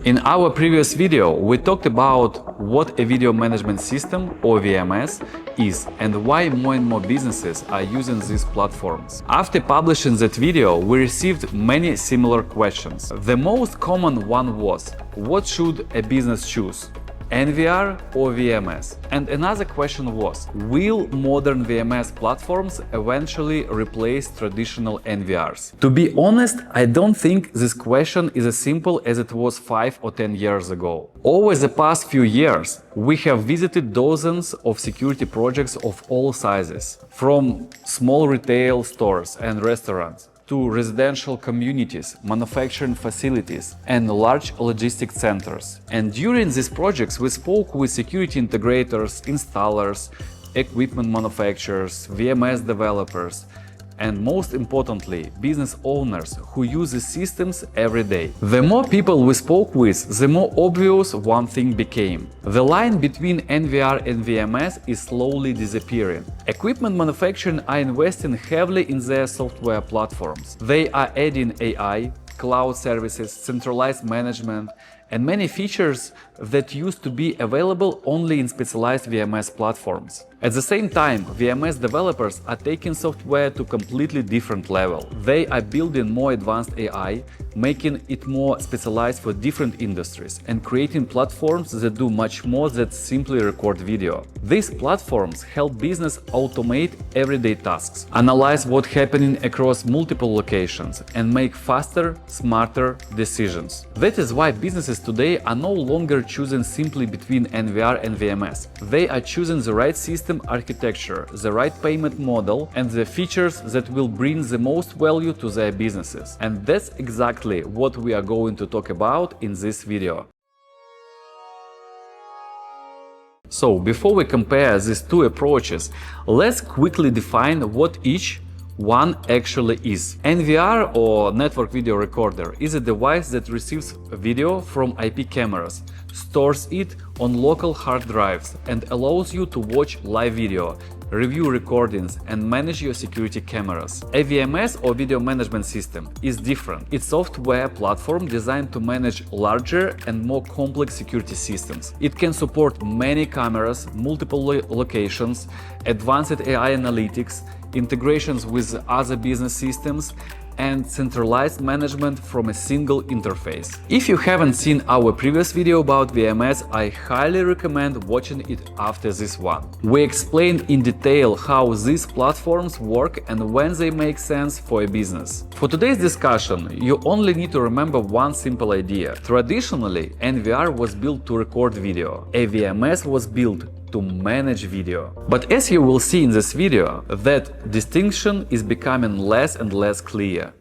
In our previous video, we talked about what a video management system or VMS is and why more and more businesses are using these platforms. After publishing that video, we received many similar questions. The most common one was, what should a business choose? NVR or VMS? And another question was, will modern VMS platforms eventually replace traditional NVRs? To be honest, I don't think this question is as simple as it was 5 or 10 years ago. Over the past few years, we have visited dozens of security projects of all sizes, from small retail stores and restaurants to residential communities, manufacturing facilities, and large logistics centers. And during these projects, we spoke with security integrators, installers, equipment manufacturers, VMS developers, and most importantly, business owners who use the systems every day. The more people we spoke with, the more obvious one thing became. The line between NVR and VMS is slowly disappearing. Equipment manufacturing are investing heavily in their software platforms. They are adding AI, cloud services, centralized management, and many features that used to be available only in specialized VMS platforms. At the same time, VMS developers are taking software to a completely different level. They are building more advanced AI, making it more specialized for different industries, and creating platforms that do much more than simply record video. These platforms help business automate everyday tasks, analyze what's happening across multiple locations, and make faster, smarter decisions. That is why businesses today are no longer choosing simply between NVR and VMS. They are choosing the right system architecture, the right payment model, and the features that will bring the most value to their businesses. And that's exactly what we are going to talk about in this video. So, before we compare these two approaches, let's quickly define what each one actually is. NVR, or network video recorder, is a device that receives video from IP cameras, stores it on local hard drives, and allows you to watch live video, review recordings, and manage your security cameras. A VMS, or video management system, is different. It's a software platform designed to manage larger and more complex security systems. It can support many cameras, multiple locations, advanced AI analytics, integrations with other business systems, and centralized management from a single interface. If you haven't seen our previous video about VMS, I highly recommend watching it after this one. We explained in detail how these platforms work and when they make sense for a business. For today's discussion, you only need to remember one simple idea. Traditionally, NVR was built to record video. A VMS was built to manage video. But as you will see in this video, that distinction is becoming less and less clear.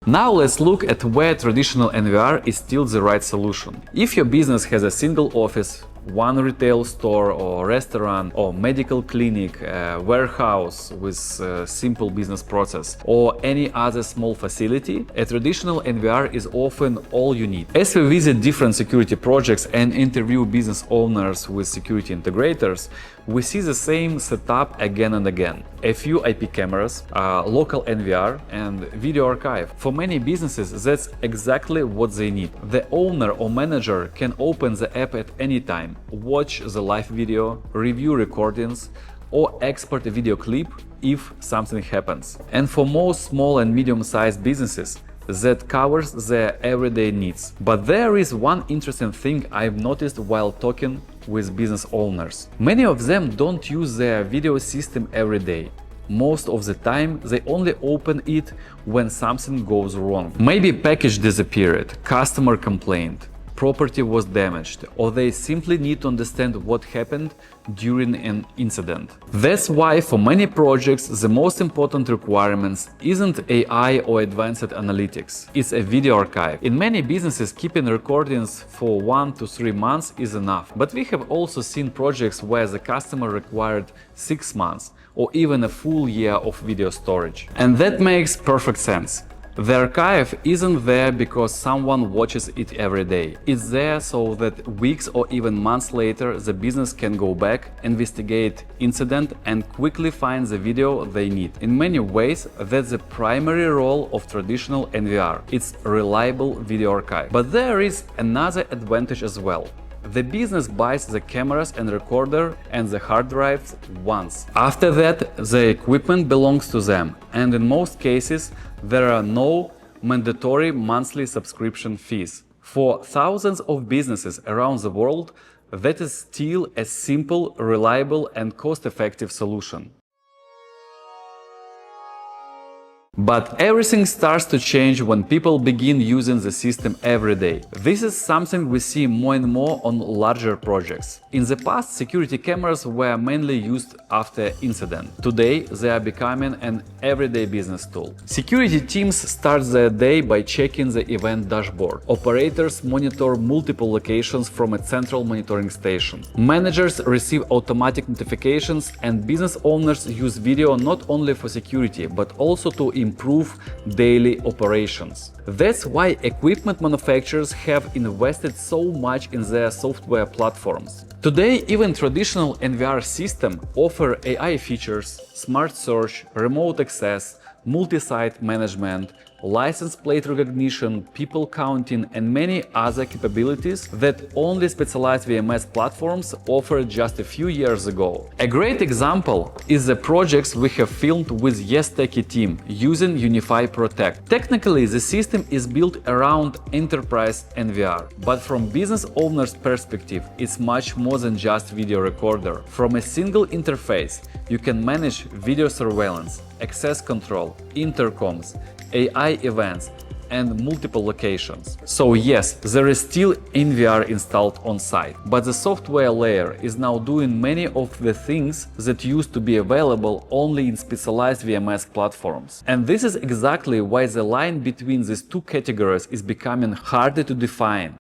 Now let's look at where traditional NVR is still the right solution. If your business has a single office, one retail store or restaurant or medical clinic, warehouse with a simple business process, or any other small facility, a traditional NVR is often all you need. As we visit different security projects and interview business owners with security integrators, we see the same setup again and again. A few IP cameras, local NVR, and video archive. For many businesses, that's exactly what they need. The owner or manager can open the app at any time, watch the live video, review recordings, or export a video clip if something happens. And for most small and medium-sized businesses, that covers their everyday needs. But there is one interesting thing I've noticed while talking with business owners. Many of them don't use their video system every day. Most of the time, they only open it when something goes wrong. Maybe package disappeared, customer complained, property was damaged, or they simply need to understand what happened during an incident. That's why for many projects the most important requirements isn't AI or advanced analytics, it's a video archive. In many businesses, keeping recordings for 1 to 3 months is enough, but we have also seen projects where the customer required 6 months or even a full year of video storage. And that makes perfect sense. The archive isn't there because someone watches it every day. It's there so that weeks or even months later the business can go back, investigate incident and quickly find the video they need. In many ways, that's the primary role of traditional NVR. It's a reliable video archive. But there is another advantage as well. The business buys the cameras and recorder and the hard drives once. After that, the equipment belongs to them, and in most cases, there are no mandatory monthly subscription fees. For thousands of businesses around the world, that is still a simple, reliable, and cost-effective solution. But everything starts to change when people begin using the system every day. This is something we see more and more on larger projects. In the past, security cameras were mainly used after incident. Today, they are becoming an everyday business tool. Security teams start their day by checking the event dashboard. Operators monitor multiple locations from a central monitoring station. Managers receive automatic notifications, and business owners use video not only for security, but also to improve daily operations. That's why equipment manufacturers have invested so much in their software platforms. Today, even traditional NVR systems offer AI features, smart search, remote access, multi-site management, license plate recognition, people counting, and many other capabilities that only specialized VMS platforms offered just a few years ago. A great example is the projects we have filmed with YesTechie team using Unify Protect. Technically, the system is built around enterprise NVR, but from business owner's perspective, it's much more than just video recorder. From a single interface, you can manage video surveillance, access control, intercoms, AI events, and multiple locations. So yes, there is still NVR installed on site, but the software layer is now doing many of the things that used to be available only in specialized VMS platforms. And this is exactly why the line between these two categories is becoming harder to define.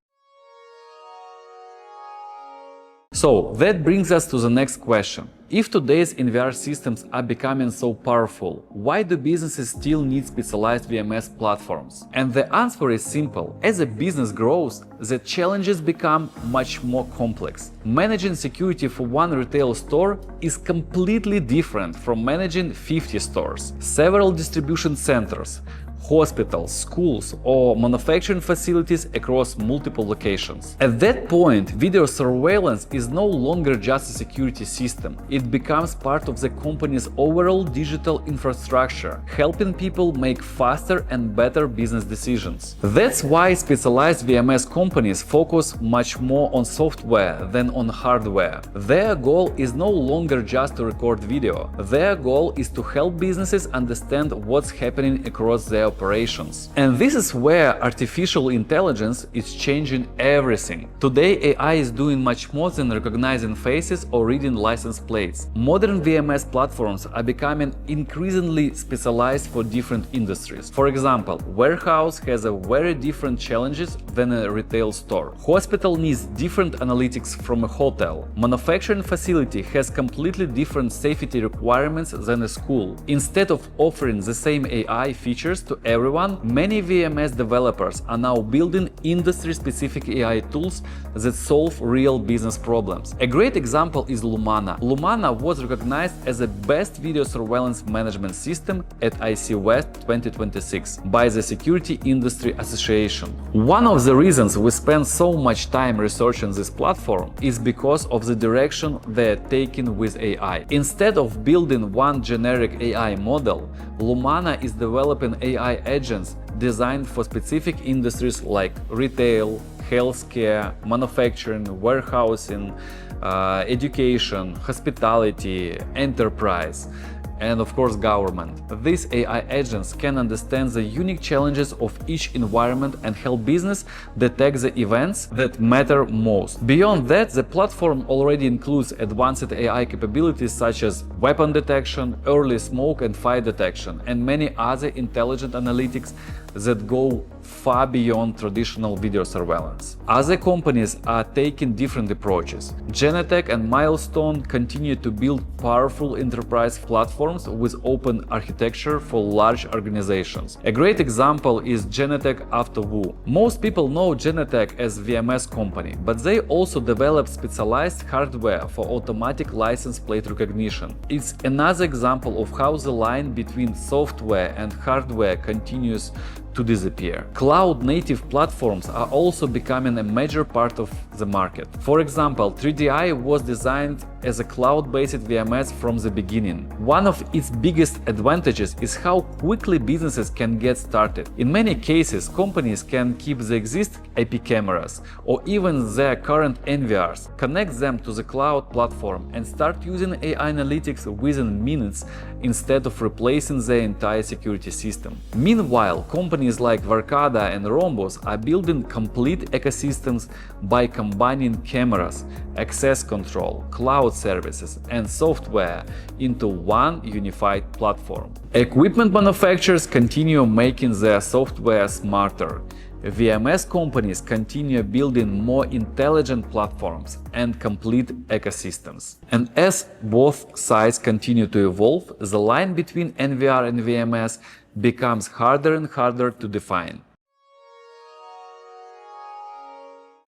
So that brings us to the next question. If today's NVR systems are becoming so powerful, why do businesses still need specialized VMS platforms? And the answer is simple. As a business grows, the challenges become much more complex. Managing security for one retail store is completely different from managing 50 stores, several distribution centers, hospitals, schools, or manufacturing facilities across multiple locations. At that point, video surveillance is no longer just a security system. It becomes part of the company's overall digital infrastructure, helping people make faster and better business decisions. That's why specialized VMS companies focus much more on software than on hardware. Their goal is no longer just to record video. Their goal is to help businesses understand what's happening across their operations. And this is where artificial intelligence is changing everything. Today, AI is doing much more than recognizing faces or reading license plates. Modern VMS platforms are becoming increasingly specialized for different industries. For example, warehouse has a very different challenges than a retail store. Hospital needs different analytics from a hotel. Manufacturing facility has completely different safety requirements than a school. Instead of offering the same AI features to everyone, many VMS developers are now building industry-specific AI tools that solve real business problems. A great example is Lumana. Lumana was recognized as the best video surveillance management system at IC West 2026 by the Security Industry Association. One of the reasons we spend so much time researching this platform is because of the direction they're taking with AI. Instead of building one generic AI model, Lumana is developing AI agents designed for specific industries like retail, healthcare, manufacturing, warehousing, education, hospitality, enterprise, and of course government. These AI agents can understand the unique challenges of each environment and help business detect the events that matter most. Beyond that, the platform already includes advanced AI capabilities such as weapon detection, early smoke and fire detection, and many other intelligent analytics that go far beyond traditional video surveillance. Other companies are taking different approaches. Genetec and Milestone continue to build powerful enterprise platforms with open architecture for large organizations. A great example is Genetec after Wu. Most people know Genetec as VMS company, but they also develop specialized hardware for automatic license plate recognition. It's another example of how the line between software and hardware continues to disappear. Cloud-native platforms are also becoming a major part of the market. For example, 3DI was designed as a cloud-based VMS from the beginning. One of its biggest advantages is how quickly businesses can get started. In many cases, companies can keep the existing IP cameras or even their current NVRs, connect them to the cloud platform and start using AI analytics within minutes instead of replacing their entire security system. Meanwhile, companies like Verkada and Rhombus are building complete ecosystems by combining cameras, access control, cloud services, and software into one unified platform. Equipment manufacturers continue making their software smarter. VMS companies continue building more intelligent platforms and complete ecosystems. And as both sides continue to evolve, the line between NVR and VMS becomes harder and harder to define.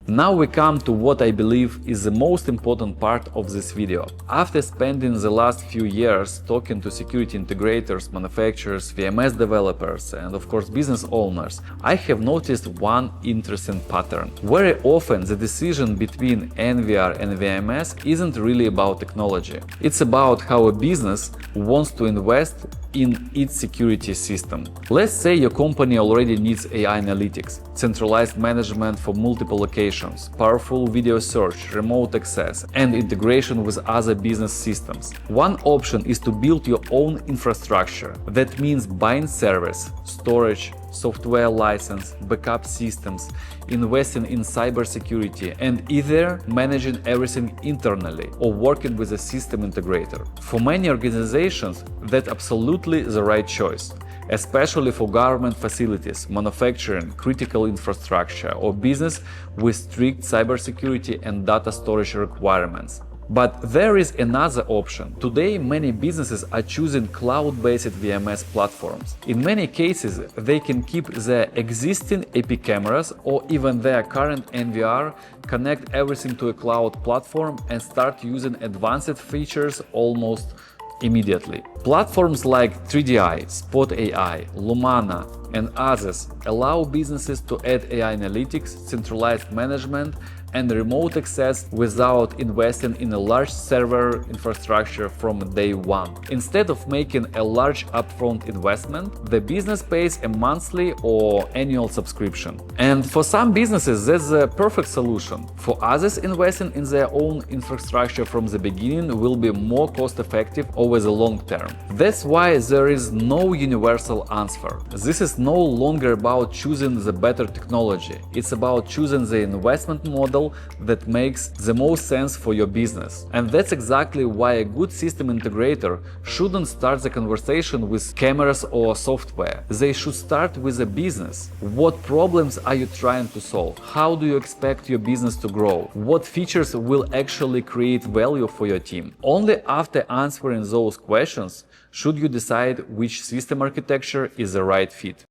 Now we come to what I believe is the most important part of this video. After spending the last few years talking to security integrators, manufacturers, VMS developers, and of course business owners, I have noticed one interesting pattern. Very often the decision between NVR and VMS isn't really about technology. It's about how a business wants to invest in its security system. Let's say your company already needs AI analytics, centralized management for multiple locations, powerful video search, remote access, and integration with other business systems. One option is to build your own infrastructure. That means buying servers, storage, software license, backup systems, investing in cybersecurity, and either managing everything internally or working with a system integrator. For many organizations, that's absolutely the right choice, especially for government facilities, manufacturing, critical infrastructure, or business with strict cybersecurity and data storage requirements. But there is another option. Today, many businesses are choosing cloud-based VMS platforms. In many cases, they can keep their existing AP cameras or even their current NVR, connect everything to a cloud platform, and start using advanced features almost immediately. Platforms like 3DI, Spot AI, Lumana, and others allow businesses to add AI analytics, centralized management, and remote access without investing in a large server infrastructure from day one. Instead of making a large upfront investment, the business pays a monthly or annual subscription. And for some businesses, that's a perfect solution. For others, investing in their own infrastructure from the beginning will be more cost-effective over the long term. That's why there is no universal answer. This is no longer about choosing the better technology. It's about choosing the investment model that makes the most sense for your business. And that's exactly why a good system integrator shouldn't start the conversation with cameras or software. They should start with a business. What problems are you trying to solve? How do you expect your business to grow? What features will actually create value for your team? Only after answering those questions should you decide which system architecture is the right fit.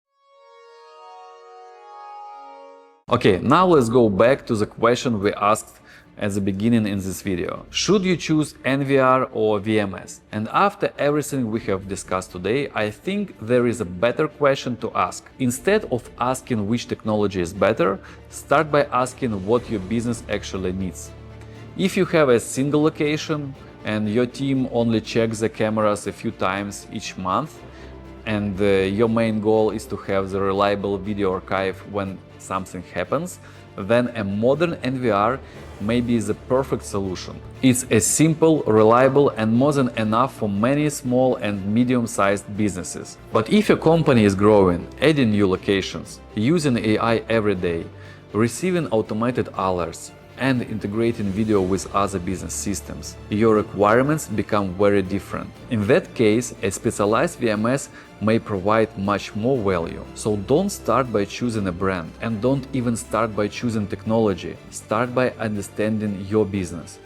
Okay, now let's go back to the question we asked at the beginning in this video. Should you choose NVR or VMS? And after everything we have discussed today, I think there is a better question to ask. Instead of asking which technology is better, start by asking what your business actually needs. If you have a single location and your team only checks the cameras a few times each month, and your main goal is to have the reliable video archive when something happens, then a modern NVR may be the perfect solution. It's a simple, reliable, and more than enough for many small and medium-sized businesses. But if your company is growing, adding new locations, using AI every day, receiving automated alerts, and integrating video with other business systems. Your requirements become very different. In that case, a specialized VMS may provide much more value. So don't start by choosing a brand, and don't even start by choosing technology. Start by understanding your business.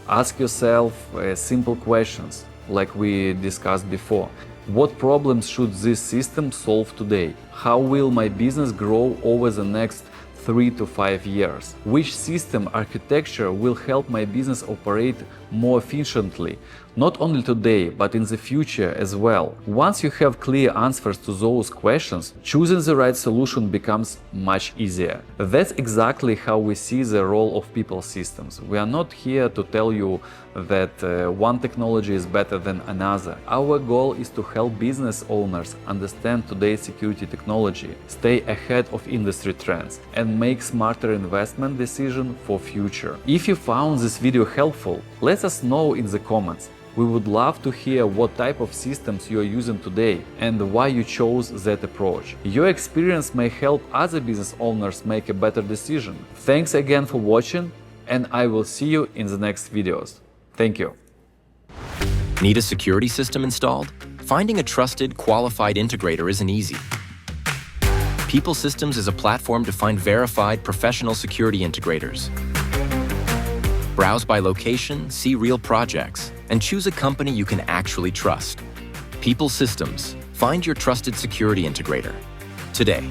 Ask yourself simple questions, like we discussed before. What problems should this system solve today? How will my business grow over the next 3 to 5 years? Which system architecture will help my business operate more efficiently, not only today, but in the future as well? Once you have clear answers to those questions, choosing the right solution becomes much easier. That's exactly how we see the role of Pipl systems. We are not here to tell you that one technology is better than another. Our goal is to help business owners understand today's security technology, stay ahead of industry trends, and make smarter investment decisions for future. If you found this video helpful, let us know in the comments. We would love to hear what type of systems you are using today and why you chose that approach. Your experience may help other business owners make a better decision. Thanks again for watching, and I will see you in the next videos. Thank you. Need a security system installed? Finding a trusted, qualified integrator isn't easy. Pipl Systems is a platform to find verified, professional security integrators. Browse by location, see real projects, and choose a company you can actually trust. Pipl Systems. Find your trusted security integrator today.